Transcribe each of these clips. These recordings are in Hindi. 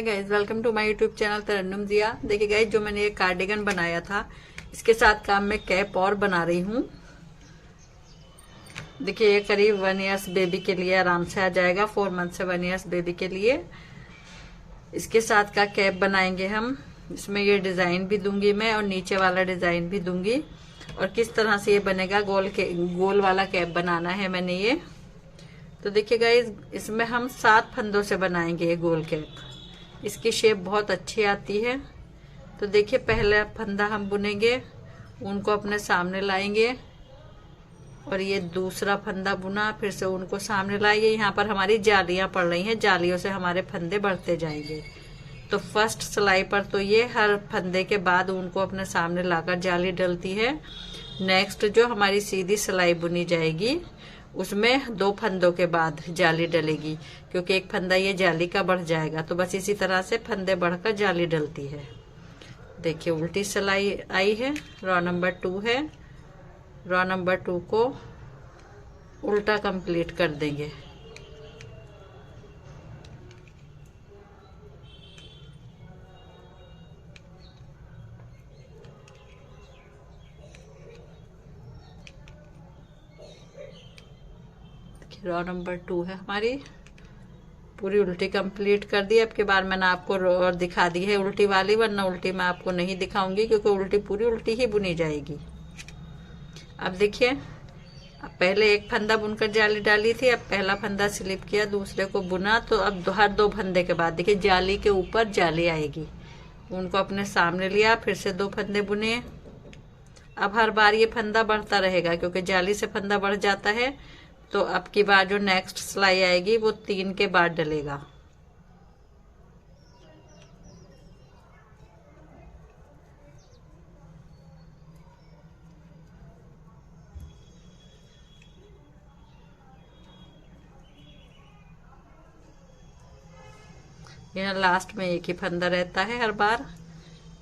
Hi guys, welcome to my YouTube channel Tarannum Ziya. देखिए गाइज, जो मैंने ये कार्डिगन बनाया था इसके साथ काम में कैप और बना रही हूँ। देखिए ये करीब 1 ईयर्स बेबी के लिए आराम से आ जाएगा, 4 मंथ से 1 ईयर्स बेबी के लिए। इसके साथ का कैप बनाएंगे हम। इसमें ये डिजाइन भी दूंगी मैं और नीचे वाला डिजाइन भी दूंगी। और किस तरह से ये बनेगा, गोल वाला कैप बनाना है मैंने ये। तो देखिए गाइज, इसमें हम 7 फंदों से बनाएंगे ये गोल कैप। इसकी शेप बहुत अच्छी आती है। तो देखिए पहला फंदा हम बुनेंगे, उनको अपने सामने लाएंगे और ये दूसरा फंदा बुना, फिर से उनको सामने लाएंगे। यहाँ पर हमारी जालियां पड़ रही हैं, जालियों से हमारे फंदे बढ़ते जाएंगे। तो फर्स्ट सिलाई पर तो ये हर फंदे के बाद उनको अपने सामने लाकर जाली डलती है। नेक्स्ट जो हमारी सीधी सिलाई बुनी जाएगी उसमें 2 फंदों के बाद जाली डलेगी, क्योंकि एक फंदा ये जाली का बढ़ जाएगा। तो बस इसी तरह से फंदे बढ़कर जाली डलती है। देखिए उल्टी सिलाई आई है, रॉ नंबर 2 है। रॉ नंबर 2 को उल्टा कंप्लीट कर देंगे। रॉ नंबर 2 है हमारी, पूरी उल्टी कंप्लीट कर दी। अब के बाद मैंने आपको और दिखा दी है उल्टी वाली, वरना उल्टी मैं आपको नहीं दिखाऊंगी, क्योंकि उल्टी पूरी उल्टी ही बुनी जाएगी। अब देखिए, अब पहले एक फंदा बुनकर जाली डाली थी, अब पहला फंदा स्लिप किया, दूसरे को बुना। तो अब हर 2 फंदे के बाद देखिए जाली के ऊपर जाली आएगी, उनको अपने सामने लिया, फिर से 2 फंदे बुने। अब हर बार ये फंदा बढ़ता रहेगा, क्योंकि जाली से फंदा बढ़ जाता है। तो अब की बार जो नेक्स्ट सिलाई आएगी वो 3 के बाद डलेगा। यहाँ लास्ट में एक ही फंदा रहता है हर बार।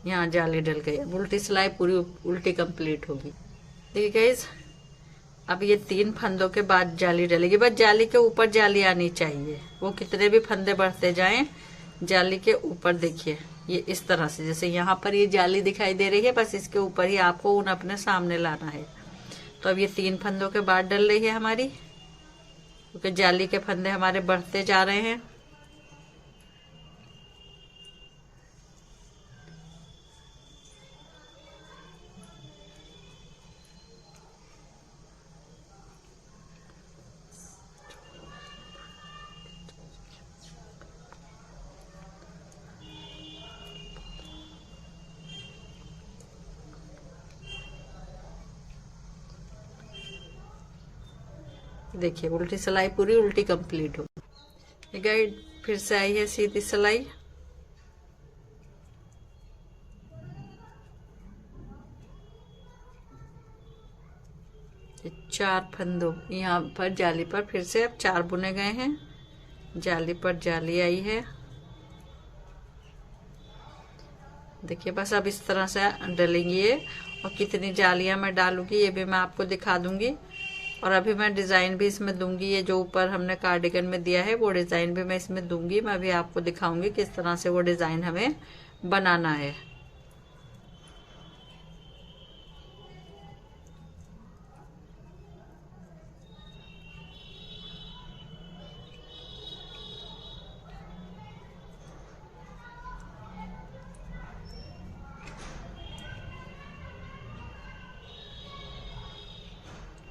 यहाँ जाली डल गई, अब उल्टी सिलाई पूरी उल्टी कंप्लीट होगी। देखिए गाइस, अब ये 3 फंदों के बाद जाली डलेगी। बस जाली के ऊपर जाली आनी चाहिए, वो कितने भी फंदे बढ़ते जाएं, जाली के ऊपर। देखिए ये इस तरह से, जैसे यहाँ पर ये जाली दिखाई दे रही है, बस इसके ऊपर ही आपको ऊन अपने सामने लाना है। तो अब ये 3 फंदों के बाद डल रही है हमारी, क्योंकि जाली के फंदे हमारे बढ़ते जा रहे हैं। देखिए उल्टी सिलाई पूरी उल्टी कंप्लीट हो गई। फिर से आई है सीधी सिलाई। ये 4 फंदों, यहाँ पर जाली पर फिर से अब 4 बुने गए हैं। जाली पर जाली आई है। देखिए बस अब इस तरह से डलेंगी ये। और कितनी जालियां मैं डालूंगी ये भी मैं आपको दिखा दूंगी। और अभी मैं डिज़ाइन भी इसमें दूंगी, ये जो ऊपर हमने कार्डिगन में दिया है वो डिज़ाइन भी मैं इसमें दूंगी। मैं भी आपको दिखाऊंगी किस तरह से वो डिज़ाइन हमें बनाना है।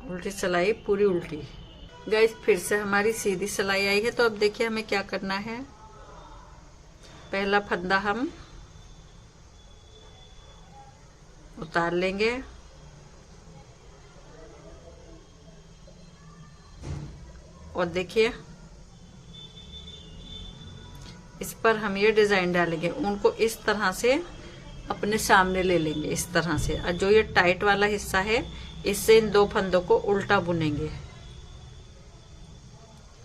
उल्टी सिलाई पूरी उल्टी। गाइस फिर से हमारी सीधी सिलाई आई है। तो अब देखिए हमें क्या करना है। पहला फंदा हम उतार लेंगे, और देखिए इस पर हम ये डिजाइन डालेंगे, उनको इस तरह से अपने सामने ले लेंगे, इस तरह से। और जो ये टाइट वाला हिस्सा है, इससे इन 2 फंदों को उल्टा बुनेंगे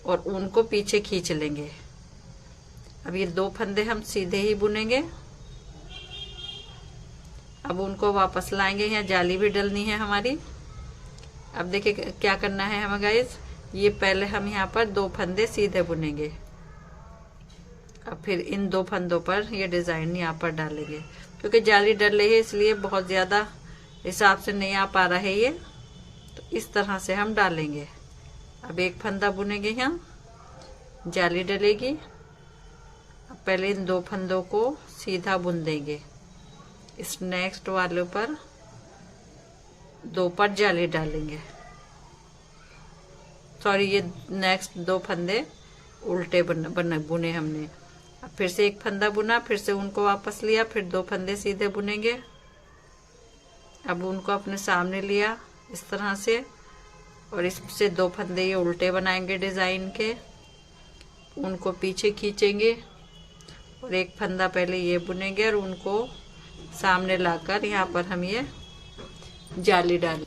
और उनको पीछे खींच लेंगे। अब ये 2 फंदे हम सीधे ही बुनेंगे। अब उनको वापस लाएंगे, यहाँ जाली भी डलनी है हमारी। अब देखिए क्या करना है हमें गाइस, ये पहले हम यहाँ पर 2 फंदे सीधे बुनेंगे। अब फिर इन 2 फंदों पर ये डिजाइन यहाँ पर डालेंगे, क्योंकि जाली डल रही है इसलिए बहुत ज्यादा हिसाब से नहीं आ पा रहा है ये, तो इस तरह से हम डालेंगे। अब एक फंदा बुनेंगे, यहाँ जाली डलेगी। अब पहले इन 2 फंदों को सीधा बुन देंगे, इस नेक्स्ट वाले पर 2 पर जाली डालेंगे। सॉरी, ये नेक्स्ट 2 फंदे उल्टे बुने हमने। अब फिर से एक फंदा बुना, फिर से उनको वापस लिया, फिर 2 फंदे सीधे बुनेंगे। अब उनको अपने सामने लिया इस तरह से, और इससे 2 फंदे ये उल्टे बनाएंगे डिजाइन के, उनको पीछे खींचेंगे और एक फंदा पहले ये बुनेंगे और उनको सामने लाकर यहाँ पर हम ये जाली डालें।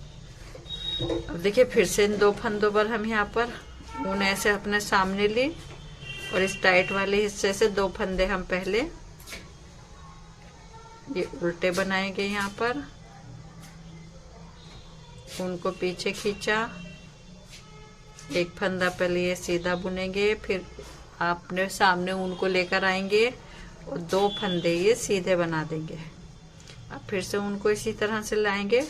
अब देखिए फिर से इन 2 फंदों पर हम यहाँ पर ऊन ऐसे अपने सामने ली, और इस टाइट वाले हिस्से से 2 फंदे हम पहले ये उल्टे बनाएंगे। यहाँ पर उनको पीछे खींचा, एक फंदा पहले ये सीधा बुनेंगे, फिर अपने सामने उनको लेकर आएंगे और 2 फंदे ये सीधे बना देंगे। अब फिर से उनको इसी तरह से लाएंगे,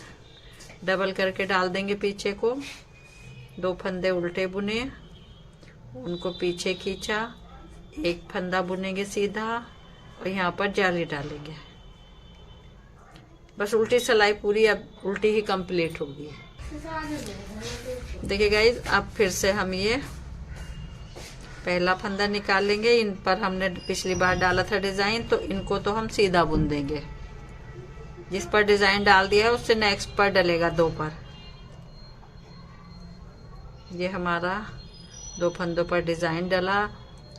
डबल करके डाल देंगे पीछे को, 2 फंदे उल्टे बुने, उनको पीछे खींचा, एक फंदा बुनेंगे सीधा और यहाँ पर जाली डालेंगे। बस उल्टी सिलाई पूरी अब उल्टी ही कंप्लीट होगी। देखिए गाइस, अब फिर से हम ये पहला फंदा निकालेंगे। इन पर हमने पिछली बार डाला था डिजाइन, तो इनको तो हम सीधा बुन देंगे। जिस पर डिजाइन डाल दिया है उससे नेक्स्ट पर डलेगा 2 पर। ये हमारा 2 फंदों पर डिजाइन डला,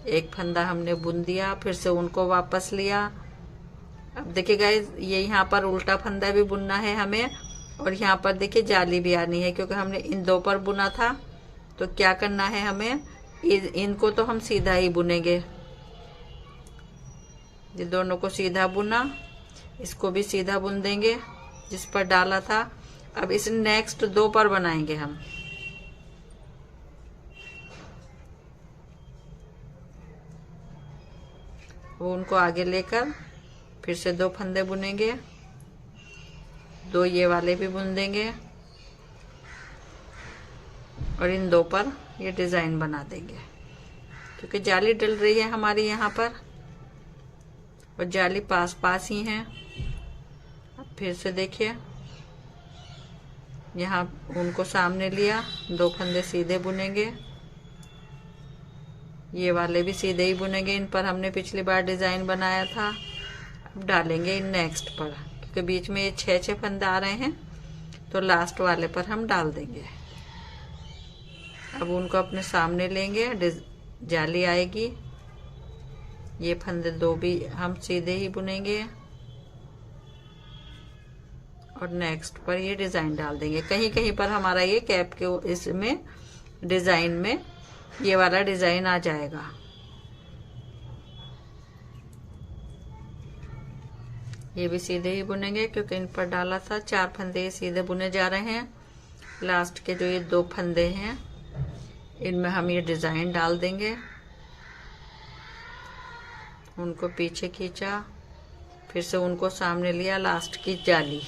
एक फंदा हमने बुन दिया, फिर से उनको वापस लिया। अब देखिए गाइस, ये यहाँ पर उल्टा फंदा भी बुनना है हमें, और यहाँ पर देखिए जाली भी आनी है, क्योंकि हमने इन 2 पर बुना था। तो क्या करना है हमें, इनको तो हम सीधा ही बुनेंगे। ये दोनों को सीधा बुना, इसको भी सीधा बुन देंगे जिस पर डाला था। अब इस नेक्स्ट 2 पर बनाएंगे हम। वो उनको आगे लेकर फिर से 2 फंदे बुनेंगे, 2 ये वाले भी बुन देंगे और इन 2 पर ये डिजाइन बना देंगे, क्योंकि जाली डल रही है हमारी यहाँ पर और जाली पास पास ही है। अब फिर से देखिए, यहाँ उनको सामने लिया, 2 फंदे सीधे बुनेंगे, ये वाले भी सीधे ही बुनेंगे। इन पर हमने पिछली बार डिजाइन बनाया था। अब डालेंगे इन नेक्स्ट पर, क्योंकि बीच में ये 6 फंदे आ रहे हैं, तो लास्ट वाले पर हम डाल देंगे। अब उनको अपने सामने लेंगे, जाली आएगी, ये फंदे 2 भी हम सीधे ही बुनेंगे और नेक्स्ट पर ये डिजाइन डाल देंगे। कहीं कहीं पर हमारा ये कैप के इसमें डिजाइन में ये वाला डिजाइन आ जाएगा। ये भी सीधे ही बुनेंगे, क्योंकि इन पर डाला था। 4 फंदे सीधे बुने जा रहे हैं। लास्ट के जो ये 2 फंदे हैं, इनमें हम ये डिजाइन डाल देंगे। उनको पीछे खींचा, फिर से उनको सामने लिया, लास्ट की जाली।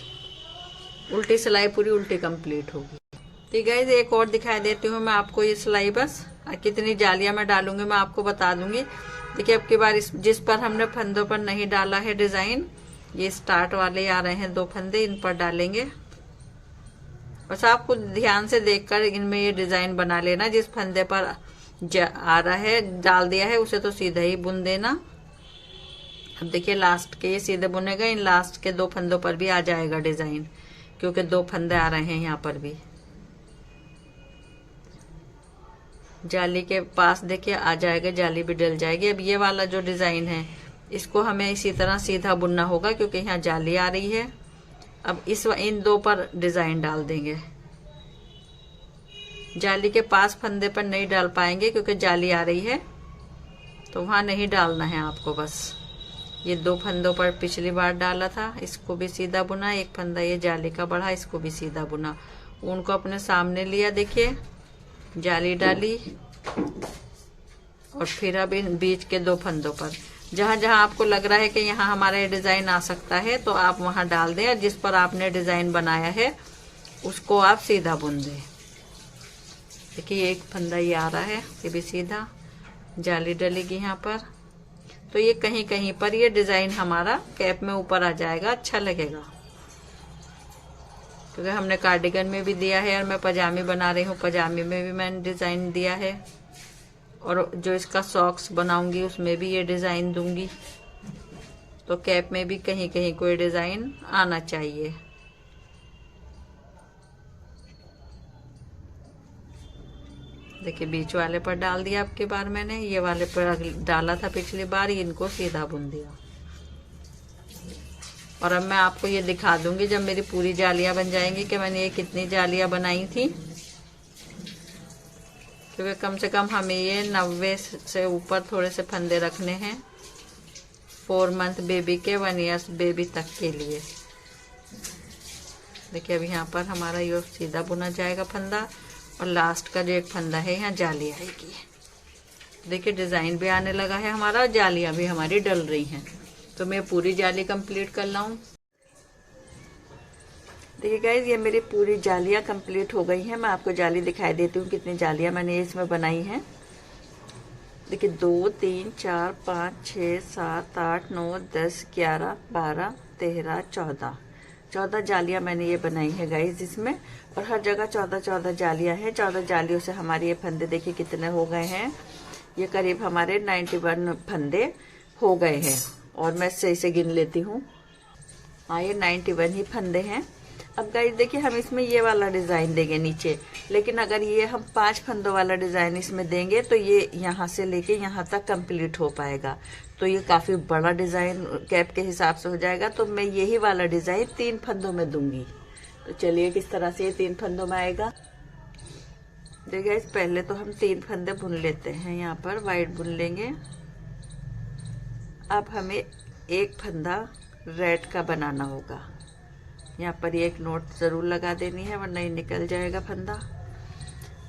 उल्टी सिलाई पूरी उल्टी कंप्लीट होगी। ठीक है, एक और दिखाई देती हूँ मैं आपको ये सिलाई। बस कितनी जालियां मैं डालूंगी मैं आपको बता दूंगी। देखिए, अब की बार जिस पर हमने फंदों पर नहीं डाला है डिजाइन, ये स्टार्ट वाले आ रहे हैं 2 फंदे, इन पर डालेंगे। बस आपको ध्यान से देखकर इनमें ये डिजाइन बना लेना। जिस फंदे पर आ रहा है डाल दिया है उसे तो सीधा ही बुन देना। अब देखिए, लास्ट के ये सीधे बुनेगा, इन लास्ट के 2 फंदों पर भी आ जाएगा डिजाइन, क्योंकि 2 फंदे आ रहे हैं यहाँ पर भी। जाली के पास देखिए आ जाएगा, जाली भी डल जाएगी। अब ये वाला जो डिजाइन है, इसको हमें इसी तरह सीधा बुनना होगा, क्योंकि यहाँ जाली आ रही है। अब इन 2 पर डिजाइन डाल देंगे। जाली के पास फंदे पर नहीं डाल पाएंगे, क्योंकि जाली आ रही है, तो वहां नहीं डालना है आपको। बस ये 2 फंदों पर पिछली बार डाला था, इसको भी सीधा बुना। एक फंदा ये जाली का बढ़ा, इसको भी सीधा बुना। उनको अपने सामने लिया, देखिए जाली डाली और फिर अब इन बीच के 2 फंदों पर जहां जहां आपको लग रहा है कि यहाँ हमारा ये डिजाइन आ सकता है तो आप वहां डाल दें, और जिस पर आपने डिजाइन बनाया है उसको आप सीधा बुन दें। देखिए एक फंदा ये आ रहा है, ये भी सीधा जाली डलेगी यहाँ पर, तो ये कहीं कहीं पर ये डिजाइन हमारा कैप में ऊपर आ जाएगा, अच्छा लगेगा। क्योंकि हमने कार्डिगन में भी दिया है और मैं पजामी बना रही हूँ, पजामी में भी मैंने डिजाइन दिया है, और जो इसका सॉक्स बनाऊंगी उसमें भी ये डिजाइन दूंगी, तो कैप में भी कहीं कहीं कोई डिजाइन आना चाहिए। देखिए बीच वाले पर डाल दिया अब की बार मैंने, ये वाले पर डाला था पिछली बार, इनको सीधा बुन दिया। और अब मैं आपको ये दिखा दूंगी जब मेरी पूरी जालियां बन जाएंगी कि मैंने ये कितनी जालियां बनाई थी, क्योंकि कम से कम हमें ये 90 से ऊपर थोड़े से फंदे रखने हैं 4 मंथ बेबी के 1 ईयर्स बेबी तक के लिए। देखिए अब यहाँ पर हमारा ये सीधा बुना जाएगा फंदा, और लास्ट का जो एक फंदा है यहाँ जाली आएगी। देखिए डिजाइन भी आने लगा है हमारा, और जालियां भी हमारी डल रही हैं। तो मैं पूरी जाली कंप्लीट कर लाऊं। देखिए गाइज ये मेरी पूरी जालियां कंप्लीट हो गई हैं। मैं आपको जाली दिखाई देती हूँ कितनी जालियां मैंने इसमें बनाई हैं। देखिए 2 3 4 5 6 7 8 9 10 11 12 13 14 जालियां मैंने ये बनाई है गाइज इसमें, और हर जगह 14 जालियां हैं। 14 जालियों से हमारे ये फंदे देखिए कितने हो गए हैं, ये करीब हमारे 91 फंदे हो गए हैं। और मैं सही से गिन लेती हूँ, हाँ ये 91 ही फंदे हैं। अब गाइस देखिए हम इसमें ये वाला डिजाइन देंगे नीचे, लेकिन अगर ये हम 5 फंदों वाला डिजाइन इसमें देंगे तो ये यहाँ से लेके यहाँ तक कंप्लीट हो पाएगा, तो ये काफी बड़ा डिजाइन कैप के हिसाब से हो जाएगा। तो मैं यही वाला डिजाइन 3 फंदों में दूंगी। तो चलिए किस तरह से ये 3 फंदों में आएगा। देखिए गाइस पहले तो हम 3 फंदे बुन लेते हैं, यहाँ पर वाइट बुन लेंगे। अब हमें एक फंदा रेड का बनाना होगा, यहाँ पर एक नोट जरूर लगा देनी है वरना ये निकल जाएगा फंदा।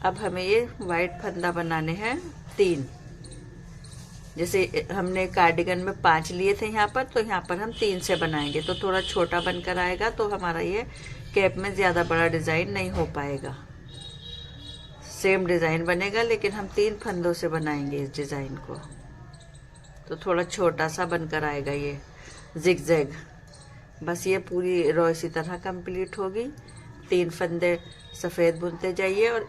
अब हमें ये वाइट फंदा बनाने हैं 3, जैसे हमने कार्डिगन में 5 लिए थे यहाँ पर, तो यहाँ पर हम 3 से बनाएंगे तो थोड़ा छोटा बनकर आएगा, तो हमारा ये कैप में ज्यादा बड़ा डिजाइन नहीं हो पाएगा। सेम डिजाइन बनेगा लेकिन हम 3 फंदों से बनाएंगे इस डिजाइन को, तो थोड़ा छोटा सा बनकर आएगा ये जिगजैग। बस ये पूरी रो इसी तरह कंप्लीट होगी। 3 फंदे सफेद बुनते जाइए और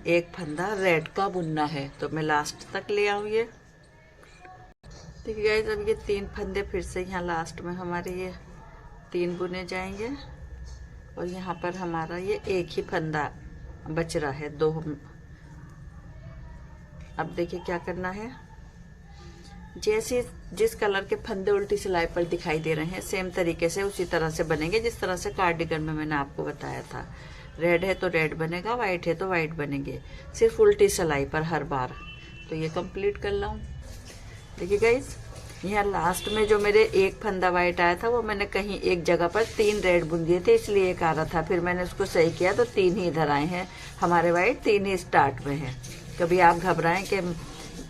एक फंदा रेड का बुनना है, तो मैं लास्ट तक ले आऊँ ये। देखिए गाइस अब ये 3 फंदे फिर से यहाँ लास्ट में हमारे ये 3 बुने जाएंगे, और यहाँ पर हमारा ये एक ही फंदा बच रहा है 2। अब देखिए क्या करना है, जैसे जिस कलर के फंदे उल्टी सिलाई पर दिखाई दे रहे हैं सेम तरीके से उसी तरह से बनेंगे जिस तरह से कार्डिगन में मैंने आपको बताया था। रेड है तो रेड बनेगा, व्हाइट है तो व्हाइट बनेंगे, सिर्फ उल्टी सिलाई पर हर बार। तो ये कंप्लीट कर लाऊं। देखिए गाइस यहाँ लास्ट में जो मेरे एक फंदा व्हाइट आया था वो मैंने कहीं एक जगह पर 3 रेड बुन दिए थे, इसलिए एक आ रहा था। फिर मैंने उसको सही किया तो 3 ही इधर आए हैं हमारे व्हाइट, 3 ही स्टार्ट में है। कभी आप घबराएं कि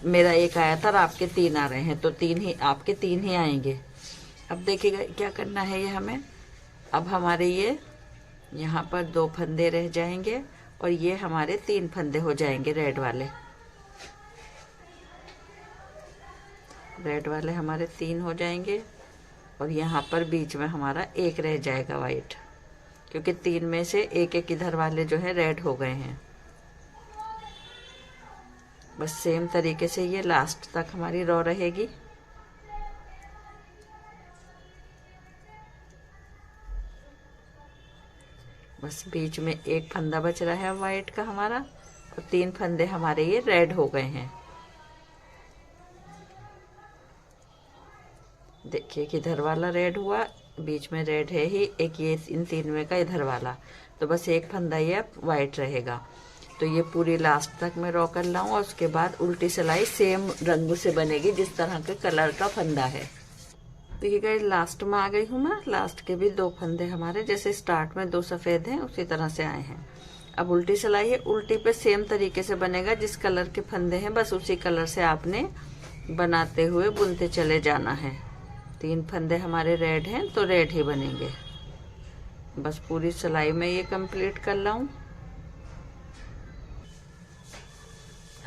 मेरा एक आया था और आपके 3 आ रहे हैं, तो 3 ही आपके 3 ही आएंगे। अब देखिएगा क्या करना है ये हमें। अब हमारे ये यहाँ पर 2 फंदे रह जाएंगे और ये हमारे 3 फंदे हो जाएंगे रेड वाले। रेड वाले हमारे 3 हो जाएंगे और यहाँ पर बीच में हमारा 1 रह जाएगा वाइट, क्योंकि 3 में से एक इधर वाले जो है रेड हो गए हैं। बस सेम तरीके से ये लास्ट तक हमारी रो रहेगी। बस बीच में 1 फंदा बच रहा है वाइट का हमारा, और 3 फंदे हमारे ये रेड हो गए हैं। देखिए किधर वाला रेड हुआ, बीच में रेड है ही, एक ये इन 3 में का इधर वाला, तो बस 1 फंदा ये वाइट रहेगा। तो ये पूरी लास्ट तक मैं रो कर लाऊं और उसके बाद उल्टी सिलाई सेम रंग से बनेगी जिस तरह के कलर का फंदा है। देखिए गाइस लास्ट में आ गई हूँ मैं। लास्ट के भी 2 फंदे हमारे जैसे स्टार्ट में 2 सफेद हैं उसी तरह से आए हैं। अब उल्टी सिलाई है, उल्टी पे सेम तरीके से बनेगा, जिस कलर के फंदे हैं बस उसी कलर से आपने बनाते हुए बुनते चले जाना है। 3 फंदे हमारे रेड हैं तो रेड ही बनेंगे। बस पूरी सिलाई में ये कंप्लीट कर लाऊं।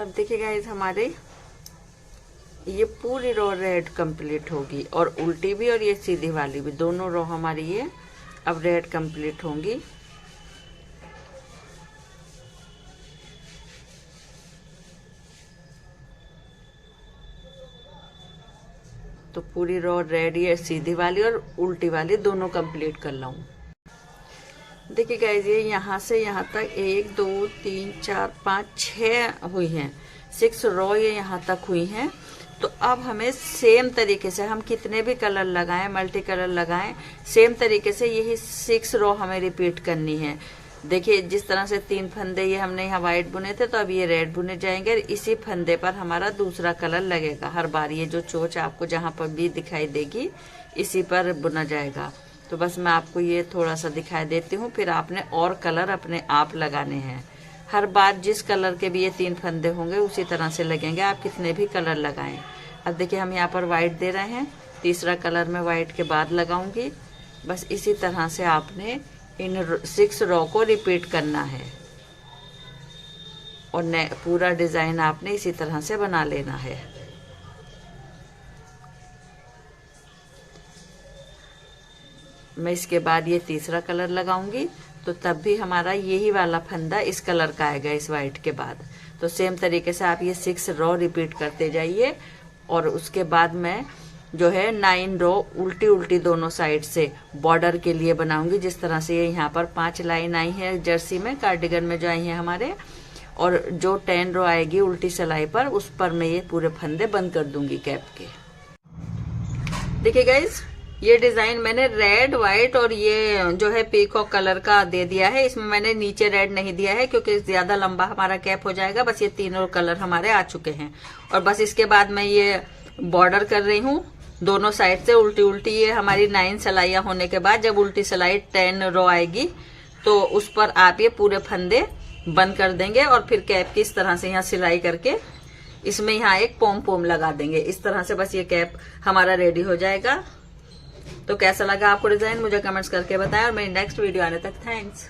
अब देखिए गाइस, हमारे ये पूरी रो रेड कंप्लीट होगी और उल्टी भी और ये सीधी वाली भी, दोनों रो हमारी ये अब रेड कंप्लीट होंगी। तो पूरी रो रेड, ये सीधी वाली और उल्टी वाली दोनों कंप्लीट कर लाऊं। देखिए गाइस, ये यहाँ से यहाँ तक 1 2 3 4 5 6 हुई हैं, 6 रो ये यहाँ तक हुई हैं। तो अब हमें सेम तरीके से, हम कितने भी कलर लगाएं, मल्टी कलर लगाएं, सेम तरीके से यही 6 रो हमें रिपीट करनी है। देखिए जिस तरह से 3 फंदे ये हमने यहाँ व्हाइट बुने थे, तो अब ये रेड बुने जाएंगे। इसी फंदे पर हमारा दूसरा कलर लगेगा हर बार। ये जो चोंच आपको जहाँ पर भी दिखाई देगी इसी पर बुना जाएगा। तो बस मैं आपको ये थोड़ा सा दिखाई देती हूँ, फिर आपने और कलर अपने आप लगाने हैं। हर बार जिस कलर के भी ये 3 फंदे होंगे उसी तरह से लगेंगे, आप कितने भी कलर लगाएं। अब देखिए हम यहाँ पर व्हाइट दे रहे हैं, तीसरा कलर मैं व्हाइट के बाद लगाऊंगी। बस इसी तरह से आपने इन 6 रो को रिपीट करना है और पूरा डिजाइन आपने इसी तरह से बना लेना है। मैं इसके बाद ये तीसरा कलर लगाऊंगी, तो तब भी हमारा यही वाला फंदा इस कलर का आएगा, इस वाइट के बाद। तो सेम तरीके से आप ये 6 रो रिपीट करते जाइए। और उसके बाद मैं जो है 9 रो उल्टी उल्टी दोनों साइड से बॉर्डर के लिए बनाऊंगी। जिस तरह से ये यहाँ पर 5 लाइन आई है जर्सी में, कार्डिगन में जो आई है हमारे, और जो 10 रो आएगी उल्टी सिलाई पर, उस पर मैं ये पूरे फंदे बंद कर दूंगी कैप के। देखिए गाइज, ये डिजाइन मैंने रेड, व्हाइट और ये जो है पीकॉक कलर का दे दिया है। इसमें मैंने नीचे रेड नहीं दिया है क्योंकि ज्यादा लंबा हमारा कैप हो जाएगा। बस ये तीनों कलर हमारे आ चुके हैं। और बस इसके बाद मैं ये बॉर्डर कर रही हूँ दोनों साइड से उल्टी उल्टी। ये हमारी 9 सिलाइयां होने के बाद जब उल्टी सिलाई 10 रो आएगी तो उस पर आप ये पूरे फंदे बंद कर देंगे और फिर कैप की इस तरह से यहाँ सिलाई करके इसमें यहाँ एक पोम पोम लगा देंगे। इस तरह से बस ये कैप हमारा रेडी हो जाएगा। तो कैसा लगा आपको डिजाइन मुझे कमेंट्स करके बताएं और मेरी नेक्स्ट वीडियो आने तक थैंक्स।